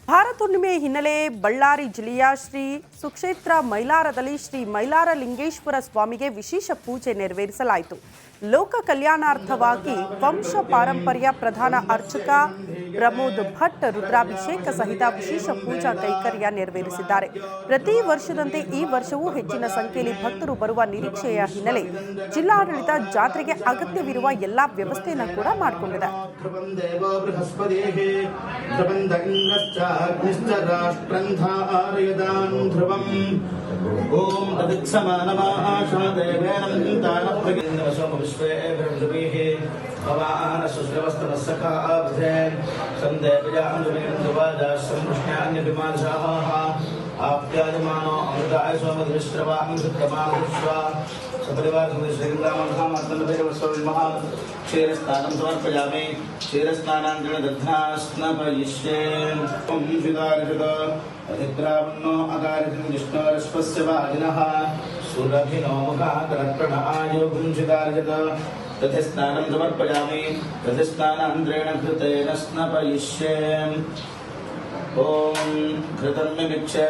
ಭಾರತ ಹುಣ್ಣಿಮೆ ಹಿನ್ನೆಲೆ ಬಳ್ಳಾರಿ ಜಿಲ್ಲೆಯ ಶ್ರೀ ಸುಕ್ಷೇತ್ರ ಮೈಲಾರದಲ್ಲಿ ಶ್ರೀ ಮೈಲಾರ ಲಿಂಗೇಶ್ವರ ಸ್ವಾಮಿಗೆ ವಿಶೇಷ ಪೂಜೆ ನೆರವೇರಿಸಲಾಯಿತು. ಲೋಕ ಕಲ್ಯಾಣಾರ್ಥವಾಗಿ ವಂಶ ಪಾರಂಪರ್ಯ ಪ್ರಧಾನ ಅರ್ಚಕ ಪ್ರಮೋದ್ ಭಟ್ ರುದ್ರಾಭಿಷೇಕ ಸಹಿತ ವಿಶೇಷ ಪೂಜಾ ಕೈಕರ್ಯ ನೆರವೇರಿಸಿದ್ದಾರೆ. ಪ್ರತಿ ವರ್ಷದಂತೆ ಈ ವರ್ಷವೂ ಹೆಚ್ಚಿನ ಸಂಖ್ಯೆಯಲ್ಲಿ ಭಕ್ತರು ಬರುವ ನಿರೀಕ್ಷೆಯ ಹಿನ್ನೆಲೆ ಜಿಲ್ಲಾಡಳಿತ ಜಾತ್ರೆಗೆ ಅಗತ್ಯವಿರುವ ಎಲ್ಲಾ ವ್ಯವಸ್ಥೆಯನ್ನು ಕೂಡ ಮಾಡಿಕೊಂಡಿದೆ. ओम तदित्समानमाशादेवेन विश्वेभिः भवान् सुश्रवस्तमस्सखाब्धेन सन्देवयान्दुमेन्दुवादाश्रमृष्ण्यान्यभिमानशाः आप्यायमानो अमृताय स्वमधुश्रवां सत्यमानुष्वा सपरिवार श्रीरामधामात्मनभैरवस्वामिमः क्षीरस्नानं समर्पयामि. क्षीरस्नानान्तरेण दध्नास्नापयिष्ये. ओम श्रीदारिषद अधिग्रावन्नो अकारितं विष्णोरश्वस्य वाजिनः सुरभिनो मुखाकरत्प्रणआयोगुं श्रीदारिषद तथस्नानं समर्पयामि. तथस्नानान्तरेण घृतेन स्नापयिष्ये. ओम घृतं मिक्षे.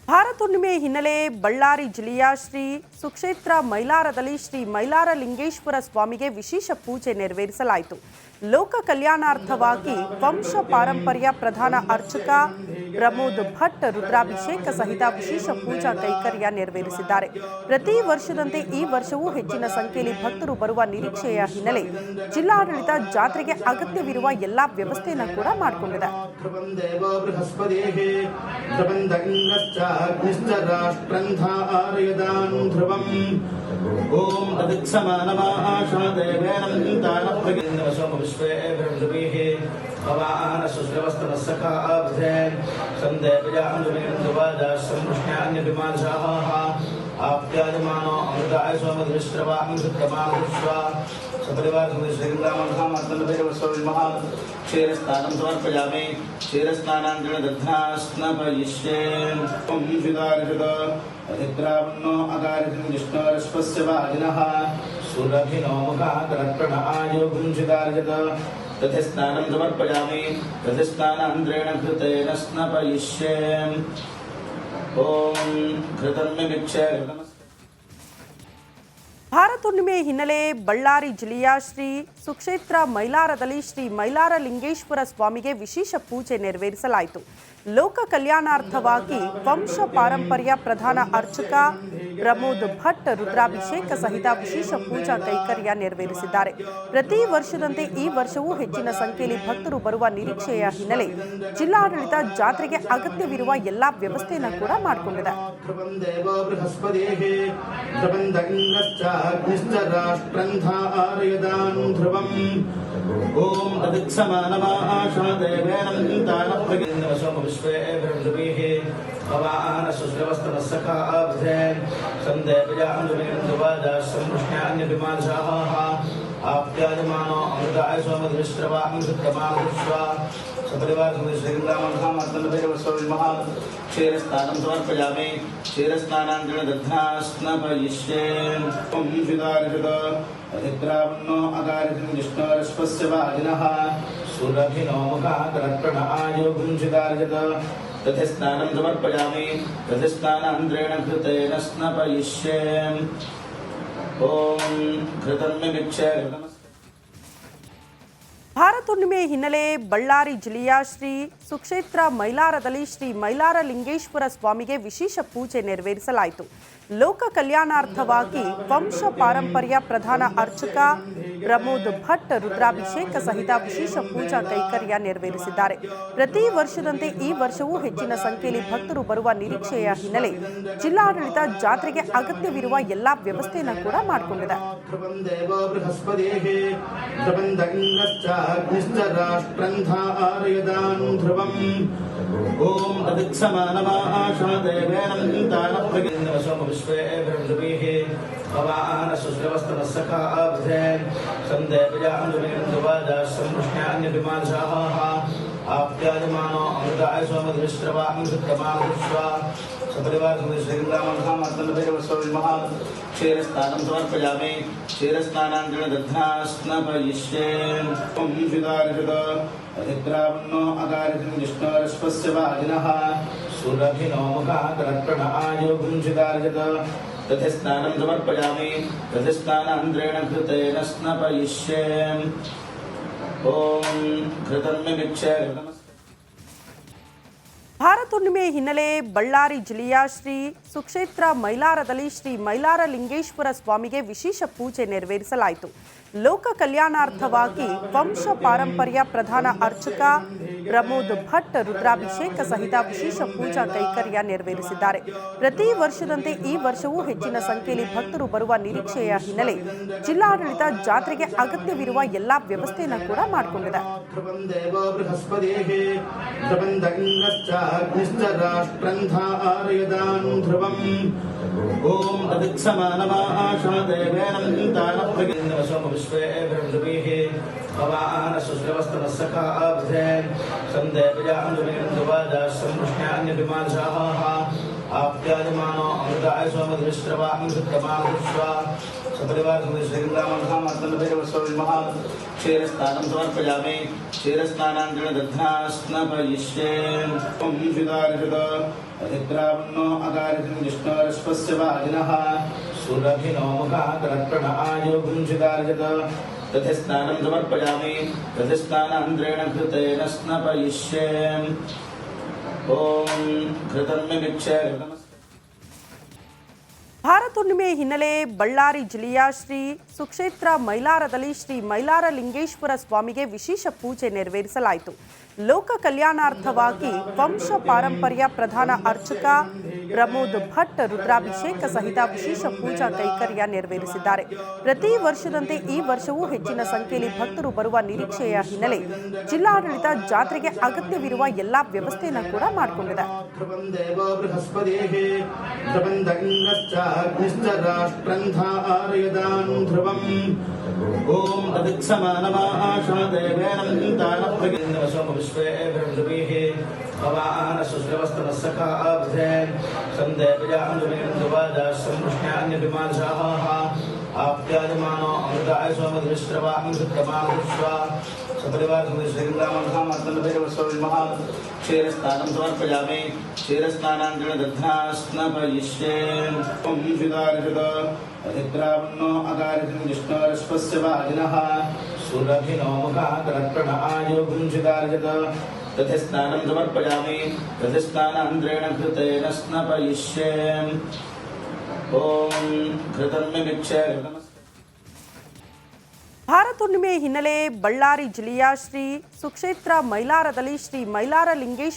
ಭಾರತ ಹುಣ್ಣಿಮೆ ಹಿನ್ನೆಲೆ ಬಳ್ಳಾರಿ ಜಿಲ್ಲೆಯ ಶ್ರೀ ಸುಕ್ಷೇತ್ರ ಮೈಲಾರದಲ್ಲಿ ಶ್ರೀ ಮೈಲಾರ ಲಿಂಗೇಶ್ವರ ಸ್ವಾಮಿಗೆ ವಿಶೇಷ ಪೂಜೆ ನೆರವೇರಿಸಲಾಯಿತು. ಲೋಕ ಕಲ್ಯಾಣಾರ್ಥವಾಗಿ ವಂಶ ಪಾರಂಪರ್ಯ ಪ್ರಧಾನ ಅರ್ಚಕ ಪ್ರಮೋದ್ ಭಟ್ ರುದ್ರಾಭಿಷೇಕ ಸಹಿತ ವಿಶೇಷ ಪೂಜಾ ಕೈಕರ್ಯ ನೆರವೇರಿಸಿದ್ದಾರೆ. ಪ್ರತಿ ವರ್ಷದಂತೆ ಈ ವರ್ಷವೂ ಹೆಚ್ಚಿನ ಸಂಖ್ಯೆಯಲ್ಲಿ ಭಕ್ತರು ಬರುವ ನಿರೀಕ್ಷೆಯ ಹಿನ್ನೆಲೆ ಜಿಲ್ಲಾಡಳಿತ ಜಾತ್ರೆಗೆ ಅಗತ್ಯವಿರುವ ಎಲ್ಲಾ ವ್ಯವಸ್ಥೆಯನ್ನು ಕೂಡ ಮಾಡಿಕೊಂಡಿದೆ. ओम तदित्समानमाशादेवेन विश्वेभिः भवान् सुश्रवस्तमस्सखाब्धेन सन्देवयान्दुमेन्दुवादाश्रमृष्ण्यान्यभिमानशाः आप्यायमानो अमृताय स्वमधुश्रवां सत्यमानुष्वा सपरिवार श्रीरामधामात्मनभैरवस्वामिमः क्षीरस्नानं समर्पयामि. क्षीरस्नानान्तरेण दध्नास्नापयिष्ये. ओम श्रीदारिषद अधिग्रावन्नो अकारितं विष्णोरश्वस्य वाजिनः सुरभिनो मुखाकरत्प्रणआयोगुं श्रीदारिषद तथस्नानं समर्पयामि. तथस्नानान्तरेण घृतेन स्नापयिष्ये. ओम घृतं मिक्षे. ಭಾರತ ಹುಣ್ಣಿಮೆ ಹಿನ್ನೆಲೆ ಬಳ್ಳಾರಿ ಜಿಲ್ಲೆಯ ಶ್ರೀ ಸುಕ್ಷೇತ್ರ ಮೈಲಾರದಲ್ಲಿ ಶ್ರೀ ಮೈಲಾರ ಲಿಂಗೇಶ್ವರ ಸ್ವಾಮಿಗೆ ವಿಶೇಷ ಪೂಜೆ ನೆರವೇರಿಸಲಾಯಿತು. ಲೋಕ ಕಲ್ಯಾಣಾರ್ಥವಾಗಿ ವಂಶ ಪಾರಂಪರ್ಯ ಪ್ರಧಾನ ಅರ್ಚಕ ಪ್ರಮೋದ್ ಭಟ್ ರುದ್ರಾಭಿಷೇಕ ಸಹಿತ ವಿಶೇಷ ಪೂಜಾ ಕೈಕರ್ಯ ನೆರವೇರಿಸಿದ್ದಾರೆ. ಪ್ರತಿ ವರ್ಷದಂತೆ ಈ ವರ್ಷವೂ ಹೆಚ್ಚಿನ ಸಂಖ್ಯೆಯಲ್ಲಿ ಭಕ್ತರು ಬರುವ ನಿರೀಕ್ಷೆಯ ಹಿನ್ನೆಲೆ ಜಿಲ್ಲಾಡಳಿತ ಜಾತ್ರೆಗೆ ಅಗತ್ಯವಿರುವ ಎಲ್ಲಾ ವ್ಯವಸ್ಥೆಯನ್ನು ಕೂಡ ಮಾಡಿಕೊಂಡಿದೆ. ओम तदित्समानमाशादेवेन विश्वेभिः भवान् सुश्रवस्तमस्सखाब्धेन सन्देवयान्दुमेन्दुवादाश्रमृष्ण्यान्यभिमानशाः आप्यायमानो अमृताय स्वमधुश्रवां सत्यमानुष्वा सपरिवार श्रीरामधामात्मनभैरवस्वामिमः क्षीरस्नानं समर्पयामि. क्षीरस्नानान्तरेण दध्नास्नापयिष्ये. ओम श्रीदारिषद अधिग्रावन्नो अकारितं विष्णोरश्वस्य वाजिनः सुरभिनो मुखाकरत्प्रणआयोगुं श्रीदारिषद तथस्नानं समर्पयामि. तथस्नानान्तरेण घृतेन स्नापयिष्ये. ओम घृतं मिक्षे. ಭಾರತ ಹುಣ್ಣಿಮೆ ಹಿನ್ನೆಲೆ ಬಳ್ಳಾರಿ ಜಿಲ್ಲೆಯ ಶ್ರೀ ಸುಕ್ಷೇತ್ರ ಮೈಲಾರದಲ್ಲಿ ಶ್ರೀ ಮೈಲಾರ ಲಿಂಗೇಶ್ವರ ಸ್ವಾಮಿಗೆ ವಿಶೇಷ ಪೂಜೆ ನೆರವೇರಿಸಲಾಯಿತು. ಲೋಕ ಕಲ್ಯಾಣಾರ್ಥವಾಗಿ ವಂಶ ಪಾರಂಪರ್ಯ ಪ್ರಧಾನ ಅರ್ಚಕ ಪ್ರಮೋದ್ ಭಟ್ ರುದ್ರಾಭಿಷೇಕ ಸಹಿತ ವಿಶೇಷ ಪೂಜಾ ಕೈಕರ್ಯ ನೆರವೇರಿಸಿದ್ದಾರೆ. ಪ್ರತಿ ವರ್ಷದಂತೆ ಈ ವರ್ಷವೂ ಹೆಚ್ಚಿನ ಸಂಖ್ಯೆಯಲ್ಲಿ ಭಕ್ತರು ಬರುವ ನಿರೀಕ್ಷೆಯ ಹಿನ್ನೆಲೆ ಜಿಲ್ಲಾಡಳಿತ ಜಾತ್ರೆಗೆ ಅಗತ್ಯವಿರುವ ಎಲ್ಲಾ ವ್ಯವಸ್ಥೆಯನ್ನು ಕೂಡ ಮಾಡಿಕೊಂಡಿದೆ. ओम तदित्समानमाशादेवेन विश्वेभिः भवान् सुश्रवस्तमस्सखाब्धेन सन्देवयान्दुमेन्दुवादाश्रमृष्ण्यान्यभिमानशाः आप्यायमानो अमृताय सोमदृष्ट्रवां धृत्कमानुष्वा सपरिवार श्रीरामधामात्मनभैरवस्वामिनः क्षीरस्नानं समर्पयामि क्षीरस्नानान्तरेण दध्नास्नपयिष्ये ॐ श्रीदारिषद अधिग्रावन्नो अकारितं विष्णोरश्वस्य वाजिनः सुरभिनो मुखाकरत्रण आयोगुं श्रीदारिषद तथस्नानं समर्पयामि तथस्नानान्तरेण घृतेन स्नपयिष्ये ॐ घृतं मिमिक्ष्य ಭಾರತ ಹುಣ್ಣಿಮೆ ಹಿನ್ನೆಲೆ ಬಳ್ಳಾರಿ ಜಿಲ್ಲೆಯ ಶ್ರೀ ಸುಕ್ಷೇತ್ರ ಮೈಲಾರದಲ್ಲಿ ಶ್ರೀ ಮೈಲಾರ ಲಿಂಗೇಶ್ವರ ಸ್ವಾಮಿಗೆ ವಿಶೇಷ ಪೂಜೆ ನೆರವೇರಿಸಲಾಯಿತು. ಲೋಕ ಕಲ್ಯಾಣಾರ್ಥವಾಗಿ ವಂಶ ಪಾರಂಪರ್ಯ ಪ್ರಧಾನ ಅರ್ಚಕ ಪ್ರಮೋದ್ ಭಟ್ ರುದ್ರಾಭಿಷೇಕ ಸಹಿತ ವಿಶೇಷ ಪೂಜಾ ಕೈಕರ್ಯ ನೆರವೇರಿಸಿದ್ದಾರೆ. ಪ್ರತಿ ವರ್ಷದಂತೆ ಈ ವರ್ಷವೂ ಹೆಚ್ಚಿನ ಸಂಖ್ಯೆಯಲ್ಲಿ ಭಕ್ತರು ಬರುವ ನಿರೀಕ್ಷೆಯ ಹಿನ್ನೆಲೆ ಜಿಲ್ಲಾಡಳಿತ ಜಾತ್ರೆಗೆ ಅಗತ್ಯವಿರುವ ಎಲ್ಲಾ ವ್ಯವಸ್ಥೆಯನ್ನು ಕೂಡ ಮಾಡಿಕೊಂಡಿದೆ. ओम अदित्समानमाशादेवेनं तानप्रगिन्दवसोमविश्वेभिर्जुभिः भवानसुश्रवस्तमस्सखा अब्धेन सन्देवयाञ्जुमेन्दुवादाश्रमृष्ण्यान्यभिमानशाः आप्यायमानो अमृताय सोमदृष्ट्रवां धृत्कमानुष्वा सपरिवार श्रीरामधामात्मनभैरवस्वामिनः क्षीरस्नानं समर्पयामि क्षीरस्नानान्तरेण दध्नास्नपयिष्ये ॐ श्रीदारिषद अधिग्रावन्नो अकारितं विष्णोरश्वस्य वाजिनः सुरभिनो मुखाकरत्रण आयोगुं श्रीदारिषद तथस्नानं समर्पयामि तथस्नानान्तरेण घृतेन स्नपयिष्ये ॐ घृतं मिमिक्ष्य ಭಾರತ ಹುಣ್ಣಿಮೆ ಹಿನ್ನೆಲೆ ಬಳ್ಳಾರಿ ಜಿಲ್ಲೆಯ ಶ್ರೀ ಸುಕ್ಷೇತ್ರ ಮೈಲಾರದಲ್ಲಿ ಶ್ರೀ ಮೈಲಾರ ಲಿಂಗೇಶ್ವರ ಸ್ವಾಮಿಗೆ ವಿಶೇಷ ಪೂಜೆ ನೆರವೇರಿಸಲಾಯಿತು. ಲೋಕ ಕಲ್ಯಾಣಾರ್ಥವಾಗಿ ವಂಶ ಪಾರಂಪರ್ಯ ಪ್ರಧಾನ ಅರ್ಚಕ ಪ್ರಮೋದ್ ಭಟ್ ರುದ್ರಾಭಿಷೇಕ ಸಹಿತ ವಿಶೇಷ ಪೂಜಾ ಕೈಕರ್ಯ ನೆರವೇರಿಸಿದ್ದಾರೆ. ಪ್ರತಿ ವರ್ಷದಂತೆ ಈ ವರ್ಷವೂ ಹೆಚ್ಚಿನ ಸಂಖ್ಯೆಯಲ್ಲಿ ಭಕ್ತರು ಬರುವ ನಿರೀಕ್ಷೆಯ ಹಿನ್ನೆಲೆ ಜಿಲ್ಲಾಡಳಿತ ಜಾತ್ರೆಗೆ ಅಗತ್ಯವಿರುವ ಎಲ್ಲಾ ವ್ಯವಸ್ಥೆಯನ್ನು ಕೂಡ ಮಾಡಿಕೊಂಡಿದೆ. ओम अदित्समानमाशादेवेनं तानप्रगिन्दवसोमविश्वेभिर्जुभिः भवानसुश्रवस्तमस्सखा अब्धेन सन्देवयाञ्जुमेन्दुवादाश्रमृष्ण्यान्यभिमानशाः आप्यायमानो अमृताय सोमदृष्ट्रवां धृत्कमानुष्वा सपरिवार श्रीरामधामात्मनभैरवस्वामिनः क्षीरस्नानं समर्पयामि क्षीरस्नानान्तरेण दध्नास्नपयिष्ये ॐ श्रीदारिषद अधिग्रावन्नो अकारितं विष्णोरश्वस्य वाजिनः सुरभिनो मुखाकरत्रण आयोगुं श्रीदारिषद तथस्नानं समर्पयामि तथस्नानान्तरेण घृतेन स्नपयिष्ये ॐ घृतं मिमिक्ष्य ಭಾರತ ಹುಣ್ಣಿಮೆ ಹಿನ್ನೆಲೆ ಬಳ್ಳಾರಿ ಜಿಲ್ಲೆಯ ಶ್ರೀ ಸುಕ್ಷೇತ್ರ ಮೈಲಾರದಲ್ಲಿ ಶ್ರೀ ಮೈಲಾರ ಲಿಂಗೇಶ್ವರ